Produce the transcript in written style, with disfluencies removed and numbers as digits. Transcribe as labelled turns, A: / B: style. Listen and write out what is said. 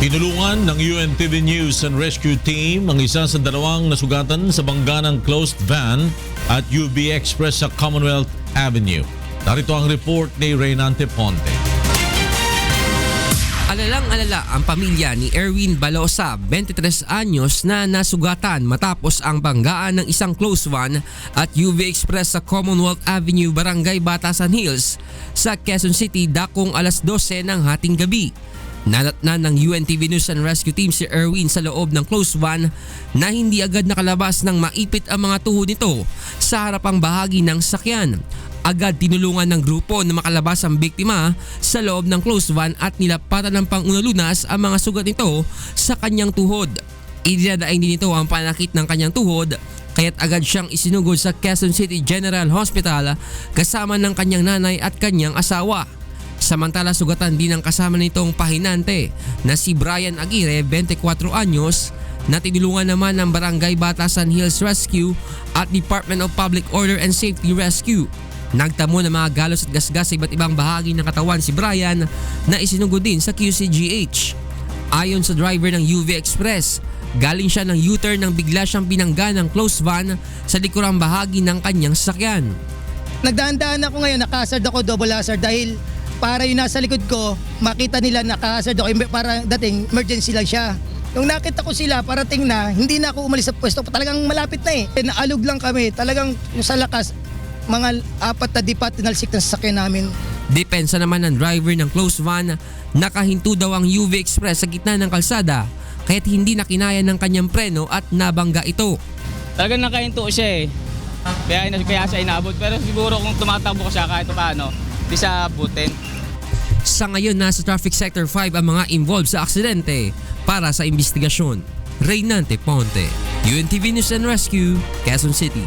A: Tinulungan ng UNTV News and Rescue Team ang isa sa dalawang nasugatan sa bangga ng closed van at UV Express sa Commonwealth Avenue. Narito ang report ni Reynante Ponte.
B: Alalang-alala ang pamilya ni Erwin Balosa, 23 anyos na nasugatan matapos ang banggaan ng isang closed van at UV Express sa Commonwealth Avenue, Barangay Batasan Hills sa Quezon City dakong alas 12 ng hating gabi. Nadatnan ng UNTV News and Rescue Team si Erwin sa loob ng closed van na hindi agad nakalabas nang maipit ang mga tuhod nito sa harapang bahagi ng sakyan. Agad tinulungan ng grupo na makalabas ang biktima sa loob ng closed van at nilapatan ng pang-unalunas ang mga sugat nito sa kanyang tuhod. Idinadaing din nito ang panakit ng kanyang tuhod kaya't agad siyang isinugod sa Quezon City General Hospital kasama ng kanyang nanay at kanyang asawa. Samantala sugatan din ang kasama nitong pahinante na si Brian Aguirre, 24 anyos, na tinulungan naman ng Barangay Batasan Hills Rescue at Department of Public Order and Safety Rescue. Nagtamo ng mga galos at gasgas sa iba't ibang bahagi ng katawan si Brian na isinugod din sa QCGH. Ayon sa driver ng UV Express, galing siya ng U-turn nang bigla siyang binangga ng closed van sa likurang bahagi ng kanyang sasakyan.
C: Nagdaan-daan ako ngayon, nakahazard ako, double hazard dahil para yung nasa likod ko, makita nila nakahazard ako, para dating emergency lang siya. Nung nakita ko sila, parating na, hindi na ako umalis sa pwesto, talagang malapit na eh. Naalog lang kami, talagang yung sa lakas, mga 4 na depatinal sick na sasakyan namin.
B: Depensa naman ng driver ng closed van, nakahinto daw ang UV Express sa gitna ng kalsada kaya't hindi na kinaya ng kanyang preno at nabangga ito.
D: Talagang nakahinto siya eh. Kaya siya inabot. Pero siguro kung tumatakbo siya kahit paano, di siya abutin.
B: Sa ngayon nasa Traffic Sector 5 ang mga involved sa aksidente para sa investigasyon. Reynante Ponte, UNTV News and Rescue, Quezon City.